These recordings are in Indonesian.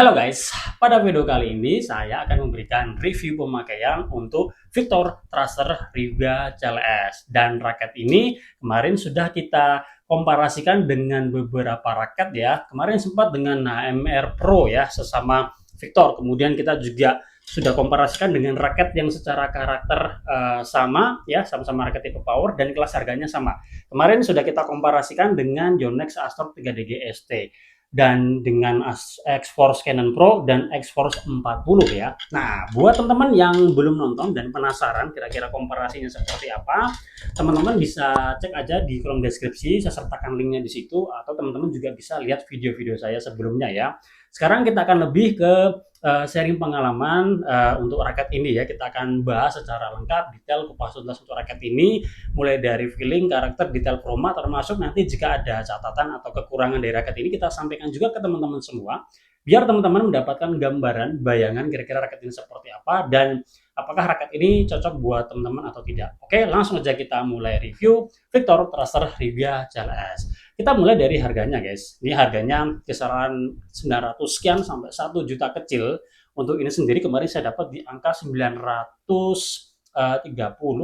Halo guys, pada video kali ini saya akan memberikan review pemakaian untuk Victor Tracer Ryuga CLS. Dan raket ini kemarin sudah kita komparasikan dengan beberapa raket ya. Kemarin sempat dengan HMR Pro ya, sesama Victor. Kemudian kita juga sudah komparasikan dengan raket yang secara karakter sama ya, sama-sama raket tipe power dan kelas harganya sama. Kemarin sudah kita komparasikan dengan Yonex Astro 3DG ST dan dengan X-Force Canon Pro dan X-Force 40 ya. Nah, buat teman-teman yang belum nonton dan penasaran kira-kira komparasinya seperti apa, teman-teman bisa cek aja di kolom deskripsi, saya sertakan linknya di situ, atau teman-teman juga bisa lihat video-video saya sebelumnya ya. Sekarang kita akan lebih ke sharing pengalaman untuk raket ini ya. Kita akan bahas secara lengkap, detail, kupas tuntas untuk raket ini, mulai dari feeling, karakter, detail chroma, termasuk nanti jika ada catatan atau kekurangan dari raket ini kita sampaikan juga ke teman-teman semua, biar teman-teman mendapatkan gambaran, bayangan kira-kira raket ini seperti apa dan apakah raket ini cocok buat teman-teman atau tidak. Oke, langsung aja kita mulai review Victor Tracer Ryuga CLS. Kita mulai dari harganya guys. Ini harganya kisaran 900 sekian sampai 1 juta kecil. Untuk ini sendiri kemarin saya dapat di angka 930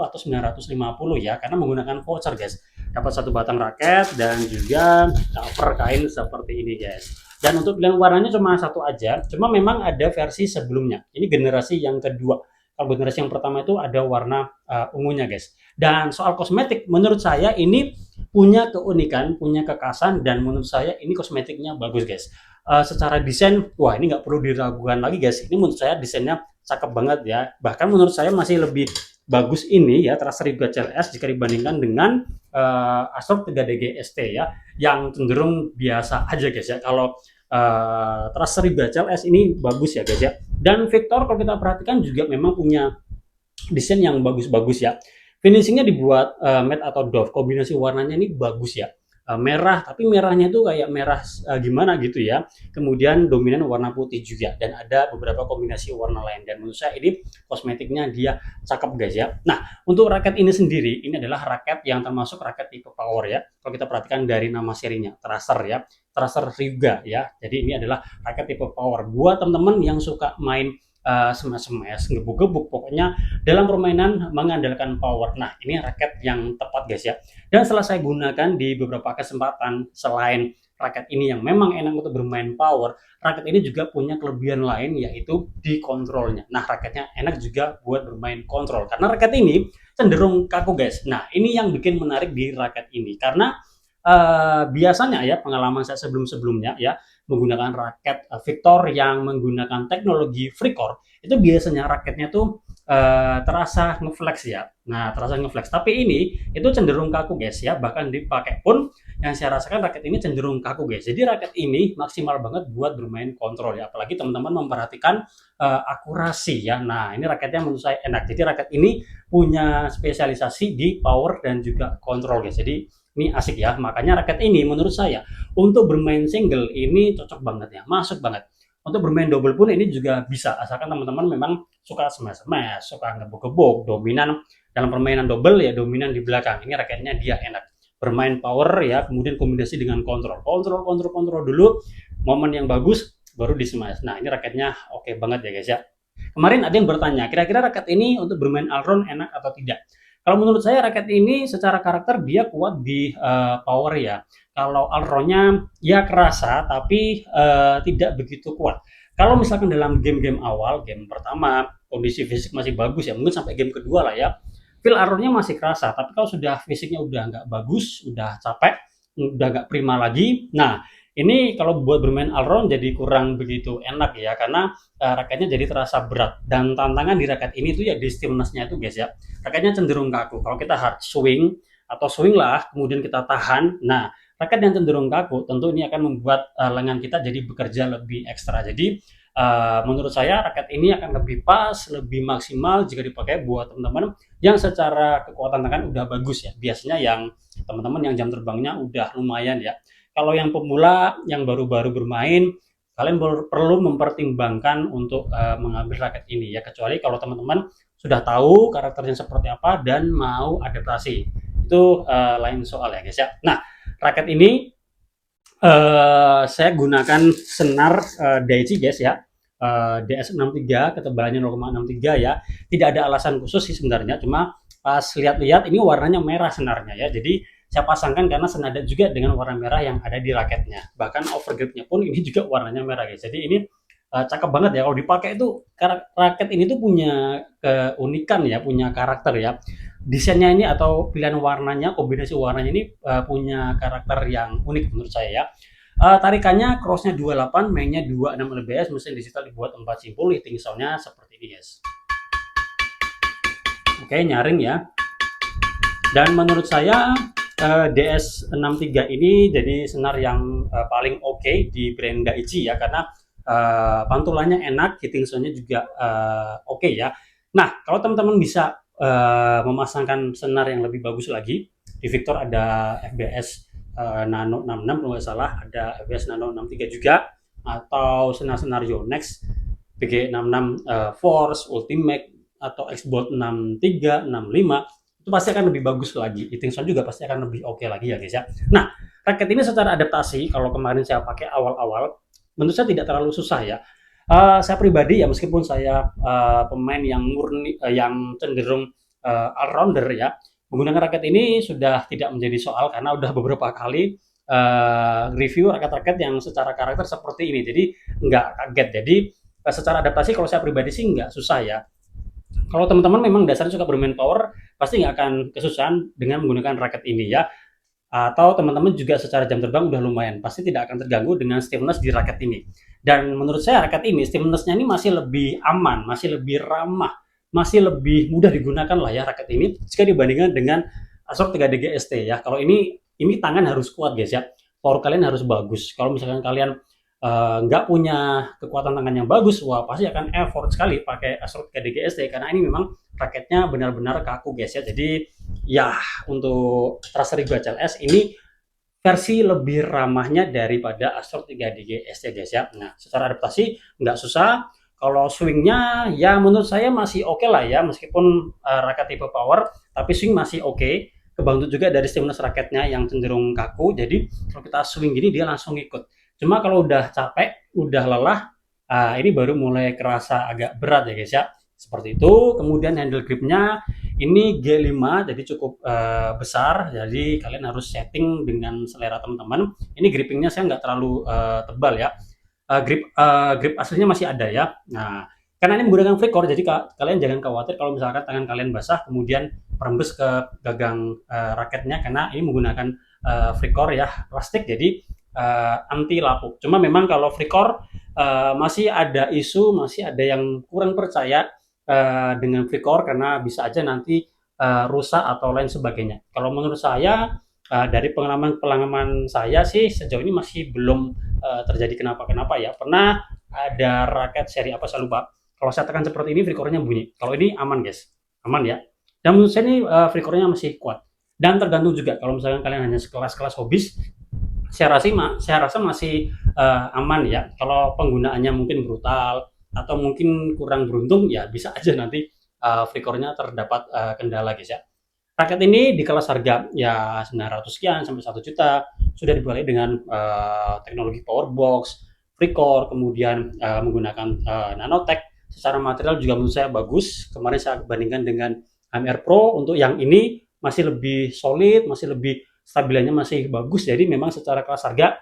atau 950 ya, karena menggunakan voucher guys. Dapat satu batang raket dan juga cover kain seperti ini guys. Dan untuk pilihan warnanya cuma satu aja, cuma memang ada versi sebelumnya. Ini generasi yang kedua. Kalau generasi yang pertama itu ada warna ungunya guys. Dan soal kosmetik, menurut saya ini punya keunikan, punya kekasan, dan menurut saya ini kosmetiknya bagus guys. Secara desain, wah ini nggak perlu diragukan lagi guys. Ini menurut saya desainnya cakep banget ya. Bahkan menurut saya masih lebih bagus ini ya Tracer Ryuga CLS jika dibandingkan dengan Astro 3DG ST ya, yang cenderung biasa aja guys ya. Kalau Tracer Ryuga CLS ini bagus ya guys ya. Dan Victor kalau kita perhatikan juga memang punya desain yang bagus-bagus ya. Finishingnya dibuat matte atau doff, kombinasi warnanya ini bagus ya. Merah, tapi merahnya itu kayak merah gimana gitu ya. Kemudian dominan warna putih juga dan ada beberapa kombinasi warna lain, dan menurut saya ini kosmetiknya dia cakep guys ya. Nah, untuk raket ini sendiri, ini adalah raket yang termasuk raket tipe power ya. Kalau kita perhatikan dari nama serinya, Tracer ya, Tracer Ryuga ya. Jadi ini adalah raket tipe power. Buat teman-teman yang suka main smash, ngebuk-gebuk, pokoknya dalam permainan mengandalkan power. Nah, ini raket yang tepat guys ya. Dan setelah saya gunakan di beberapa kesempatan, selain raket ini yang memang enak untuk bermain power, raket ini juga punya kelebihan lain, yaitu di kontrolnya. Nah, raketnya enak juga buat bermain kontrol, karena raket ini cenderung kaku guys. Nah, ini yang bikin menarik di raket ini, karena biasanya ya pengalaman saya sebelum-sebelumnya ya menggunakan raket Victor yang menggunakan teknologi FreeCore, itu biasanya raketnya tuh terasa ngeflex ya. Nah, terasa ngeflex. Tapi ini itu cenderung kaku guys ya. Bahkan dipakai pun yang saya rasakan raket ini cenderung kaku guys. Jadi raket ini maksimal banget buat bermain kontrol ya. Apalagi teman-teman memperhatikan akurasi ya. Nah, ini raketnya menurut saya enak. Jadi raket ini punya spesialisasi di power dan juga kontrol guys. Jadi ini asik ya. Makanya raket ini menurut saya untuk bermain single ini cocok banget ya, masuk banget. Untuk bermain double pun ini juga bisa, asalkan teman-teman memang suka smash-smash, suka ngebuk-gebuk, dominan dalam permainan double ya, dominan di belakang. Ini raketnya dia enak. Bermain power ya, kemudian kombinasi dengan kontrol. Kontrol dulu, momen yang bagus baru di smash. Nah, ini raketnya oke banget ya guys ya. Kemarin ada yang bertanya, kira-kira raket ini untuk bermain all-round enak atau tidak? Kalau menurut saya raket ini secara karakter dia kuat di power ya. Kalau all-roundnya ya kerasa, tapi tidak begitu kuat. Kalau misalkan dalam game-game awal, game pertama, kondisi fisik masih bagus ya, mungkin sampai game kedua lah ya, feel all-roundnya masih kerasa. Tapi kalau sudah fisiknya udah nggak bagus, udah capek, udah nggak prima lagi, nah ini kalau buat bermain all-round jadi kurang begitu enak ya, karena raketnya jadi terasa berat. Dan tantangan di raket ini tuh ya di stillness-nya itu guys ya, raketnya cenderung kaku. Kalau kita hard swing atau swing lah, kemudian kita tahan, nah raket yang cenderung kaku tentu ini akan membuat lengan kita jadi bekerja lebih ekstra. Jadi menurut saya raket ini akan lebih pas, lebih maksimal jika dipakai buat teman-teman yang secara kekuatan tangan udah bagus ya. Biasanya yang teman-teman yang jam terbangnya udah lumayan ya. Kalau yang pemula yang baru-baru bermain, kalian perlu mempertimbangkan untuk mengambil raket ini ya, kecuali kalau teman-teman sudah tahu karakternya seperti apa dan mau adaptasi. Itu lain soal ya guys ya. Nah, raket ini Saya gunakan senar Daichi guys ya. DS63 ketebalannya 0,63 ya. Tidak ada alasan khusus sih sebenarnya, cuma pas lihat-lihat ini warnanya merah senarnya ya. Jadi saya pasangkan karena senada juga dengan warna merah yang ada di raketnya. Bahkan overgripnya pun ini juga warnanya merah guys. Jadi ini cakep banget ya kalau dipakai itu. Raket ini tuh punya keunikan ya, punya karakter ya. Desainnya ini atau pilihan warnanya, kombinasi warnanya ini punya karakter yang unik menurut saya ya. Tarikannya crossnya 28, mainnya 26 lbs, mesin digital dibuat 4 simpul, hitting soundnya seperti ini guys. Oke, nyaring ya. Dan menurut saya DS63 ini jadi senar yang paling oke di brand Daichi ya, karena pantulannya enak, hitting soundnya juga oke ya. Nah, kalau teman-teman bisa memasangkan senar yang lebih bagus lagi, di Victor ada FBS Nano 66 kalau nggak salah, ada FBS Nano 63 juga, atau senar-senar Yonex BG66 Force Ultimate atau Xbox 63 65, itu pasti akan lebih bagus lagi. Hitting sound juga pasti akan lebih oke lagi ya guys ya. Nah, raket ini secara adaptasi kalau kemarin saya pakai awal-awal, menurut saya tidak terlalu susah ya. Saya pribadi ya, meskipun saya pemain yang murni yang cenderung all-rounder ya, menggunakan raket ini sudah tidak menjadi soal karena udah beberapa kali review raket-raket yang secara karakter seperti ini. Jadi nggak kaget. Jadi secara adaptasi kalau saya pribadi sih nggak susah ya. Kalau teman-teman memang dasarnya suka bermain power, pasti nggak akan kesusahan dengan menggunakan raket ini ya. Atau teman-teman juga secara jam terbang udah lumayan, pasti tidak akan terganggu dengan stiffness di raket ini. Dan menurut saya raket ini stiffness-nya ini masih lebih aman, masih lebih ramah, masih lebih mudah digunakan lah ya raket ini jika dibandingkan dengan Acer 3DG ST ya. Kalau ini tangan harus kuat guys ya, power kalian harus bagus. Kalau misalkan kalian nggak punya kekuatan tangan yang bagus, wah pasti akan effort sekali pakai Acer 3DG ST karena ini memang raketnya benar-benar kaku guys ya. Jadi ya, untuk Tracer Rigo HLS ini versi lebih ramahnya daripada Acer 3DG ST guys ya. Nah, secara adaptasi nggak susah. Kalau swingnya ya menurut saya masih oke lah ya, meskipun raket tipe power, tapi swing masih oke. Kebantu juga dari stiffness raketnya yang cenderung kaku, jadi kalau kita swing gini dia langsung ikut. Cuma kalau udah capek, udah lelah, ini baru mulai kerasa agak berat ya guys ya. Seperti itu. Kemudian handle gripnya ini G5, jadi cukup besar, jadi kalian harus setting dengan selera teman-teman. Ini grippingnya saya nggak terlalu tebal ya. Grip aslinya masih ada ya. Nah, karena ini menggunakan flicker, jadi kalian jangan khawatir kalau misalkan tangan kalian basah kemudian merembes ke gagang raketnya, karena ini menggunakan flicker ya, plastik, jadi anti lapuk. Cuma memang kalau flicker masih ada isu, masih ada yang kurang percaya dengan flicker karena bisa aja nanti rusak atau lain sebagainya. Kalau menurut saya dari pengalaman saya sih sejauh ini masih belum terjadi kenapa-kenapa ya. Pernah ada raket seri apa saya lupa. Kalau saya tekan seperti ini flickernya bunyi. Kalau ini aman guys, aman ya. Dan menurut saya ini flickernya masih kuat. Dan tergantung juga kalau misalkan kalian hanya sekelas-kelas hobis, saya rasa masih aman ya. Kalau penggunaannya mungkin brutal atau mungkin kurang beruntung, ya bisa aja nanti flickernya terdapat kendala guys ya. Raket ini di kelas harga ya 900 sekian sampai 1 juta, sudah dibalik dengan teknologi power box, flicker, kemudian menggunakan nanotech. Secara material juga menurut saya bagus. Kemarin saya bandingkan dengan HMR Pro, untuk yang ini masih lebih solid, masih lebih stabilannya masih bagus. Jadi memang secara kelas harga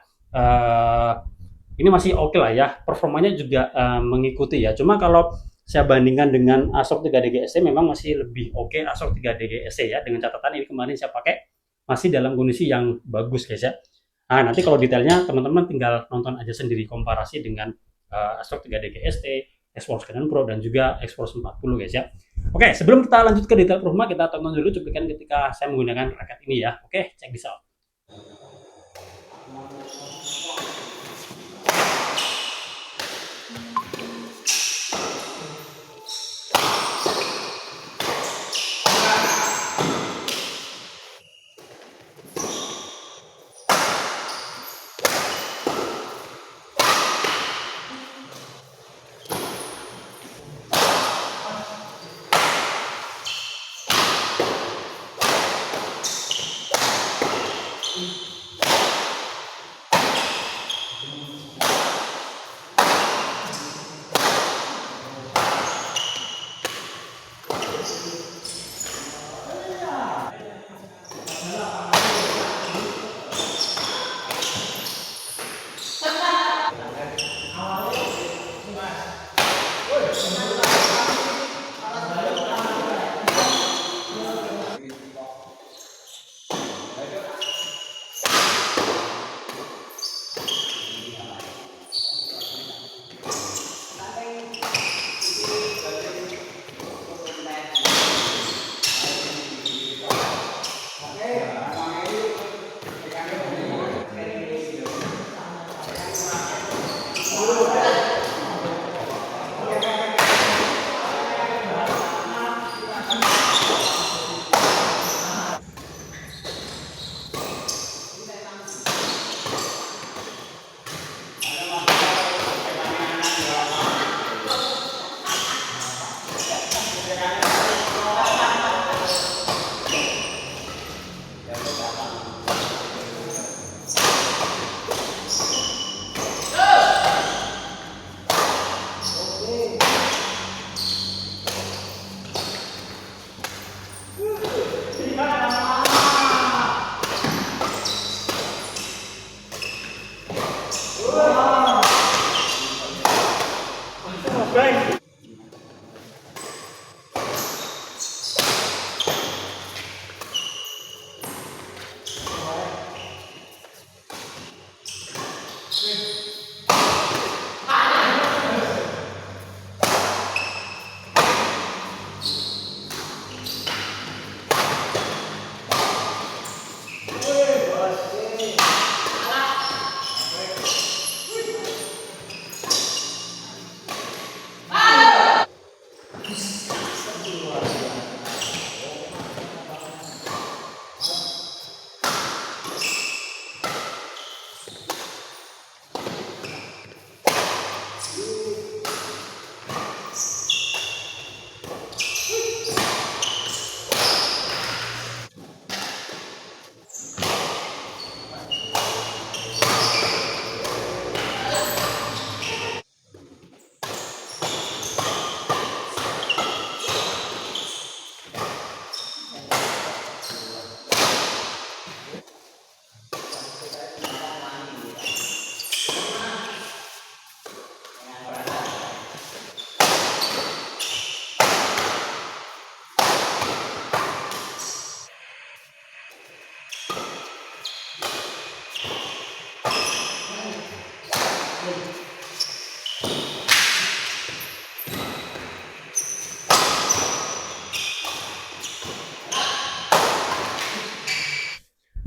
ini masih oke lah ya. Performanya juga mengikuti ya. Cuma kalau saya bandingkan dengan Acer 3DG ST, memang masih lebih oke Acer 3DG ST ya, dengan catatan ini kemarin saya pakai masih dalam kondisi yang bagus guys ya. Nah, nanti kalau detailnya teman-teman tinggal nonton aja sendiri komparasi dengan Acer 3DG ST, Xforce Canon Pro, dan juga Xforce 40 guys ya. Oke, sebelum kita lanjut ke detail rumah, kita tonton dulu cuplikan ketika saya menggunakan raket ini ya. Oke, check this out.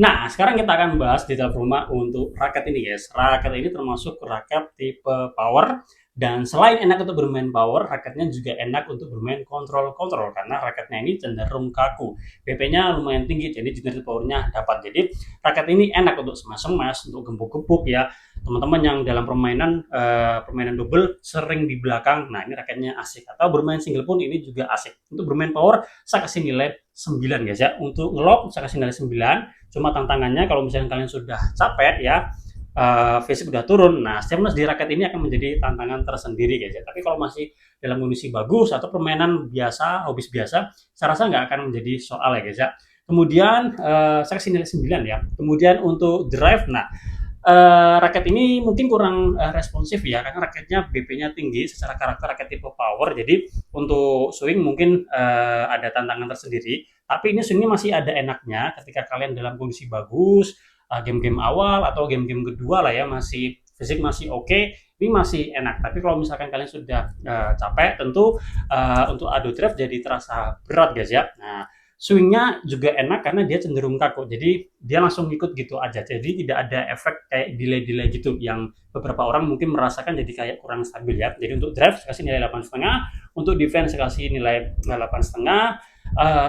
Nah, sekarang kita akan bahas detail rumah untuk raket ini guys. Raket ini termasuk raket tipe power, dan selain enak untuk bermain power, raketnya juga enak untuk bermain kontrol-kontrol karena raketnya ini cenderung kaku. BP-nya lumayan tinggi, jadi generator powernya dapat. Jadi raket ini enak untuk smash-smash, untuk gembok-gembok ya. Teman-teman yang dalam permainan double sering di belakang, nah ini raketnya asik. Atau bermain single pun ini juga asik. Untuk bermain power, saya kasih nilai 9 guys ya. Untuk ngelock saya kasih nilai 9. Cuma tantangannya kalau misalnya kalian sudah capek ya, fisik udah turun, nah stamina di raket ini akan menjadi tantangan tersendiri guys ya. Tapi kalau masih dalam kondisi bagus atau permainan biasa, hobis biasa, saya rasa nggak akan menjadi soal ya guys ya. Kemudian saya kasih nilai 9 ya. Kemudian untuk drive, nah raket ini mungkin kurang responsif ya, karena raketnya BP-nya tinggi secara karakter raket tipe power. Jadi untuk swing mungkin ada tantangan tersendiri, tapi ini swingnya masih ada enaknya ketika kalian dalam kondisi bagus, game-game awal atau game-game kedua lah ya, masih fisik masih oke, ini masih enak. Tapi kalau misalkan kalian sudah capek, tentu untuk ado drive jadi terasa berat guys ya. Nah, swingnya juga enak karena dia cenderung kaku, jadi dia langsung ikut gitu aja, jadi tidak ada efek kayak delay gitu yang beberapa orang mungkin merasakan jadi kayak kurang stabil ya. Jadi untuk drive saya kasih nilai 8,5, untuk defense saya kasih nilai 8,5.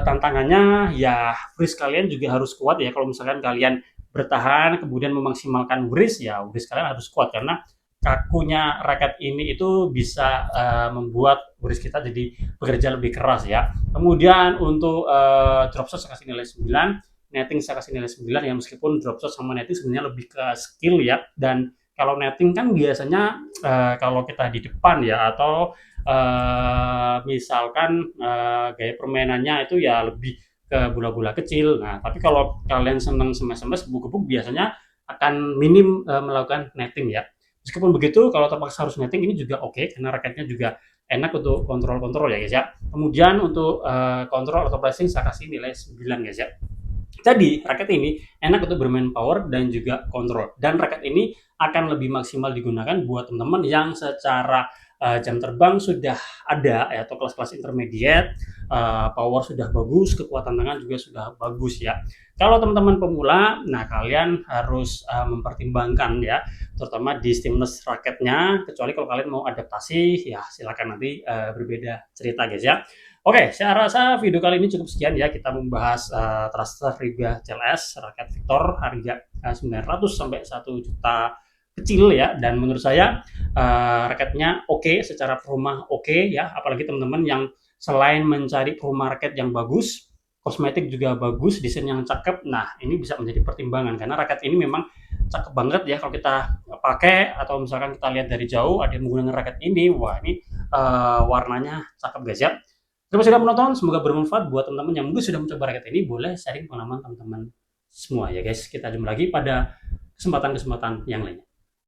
Tantangannya ya wrist kalian juga harus kuat ya. Kalau misalkan kalian bertahan kemudian memaksimalkan wrist, ya wrist kalian harus kuat karena kakunya raket ini itu bisa membuat wrist kita jadi bekerja lebih keras ya. Kemudian untuk drop shot saya kasih nilai 9, netting saya kasih nilai 9 ya, meskipun drop shot sama netting sebenarnya lebih ke skill ya. Dan kalau netting kan biasanya kalau kita di depan ya, atau misalkan gaya permainannya itu ya lebih ke bola-bola kecil. Nah, tapi kalau kalian senang smash-smash, gebuk-gebuk, biasanya akan minim melakukan netting ya. Meskipun begitu, kalau terpaksa harus netting ini juga oke, karena raketnya juga enak untuk kontrol-kontrol ya guys ya. Kemudian untuk kontrol atau pressing saya kasih nilai 9 guys ya. Jadi raket ini enak untuk bermain power dan juga kontrol. Dan raket ini akan lebih maksimal digunakan buat teman-teman yang secara jam terbang sudah ada ya, atau kelas-kelas intermediate, power sudah bagus, kekuatan tangan juga sudah bagus ya. Kalau teman-teman pemula, nah kalian harus mempertimbangkan ya, terutama di stimulus raketnya. Kecuali kalau kalian mau adaptasi, ya silakan, nanti berbeda cerita guys ya. Oke, saya rasa video kali ini cukup sekian ya. Kita membahas Thruster Riga CLS raket Victor harga 900 sampai 1 juta kecil ya. Dan menurut saya raketnya oke, secara performa oke ya. Apalagi teman-teman yang selain mencari performa raket yang bagus, kosmetik juga bagus, desain yang cakep. Nah, ini bisa menjadi pertimbangan karena raket ini memang cakep banget ya kalau kita pakai, atau misalkan kita lihat dari jauh ada yang menggunakan raket ini, wah ini warnanya cakep guys ya. Terima kasih sudah menonton, semoga bermanfaat buat teman-teman yang mungkin sudah mencoba raket ini. Boleh sharing pengalaman teman-teman semua ya guys. Kita jumpa lagi pada kesempatan-kesempatan yang lainnya.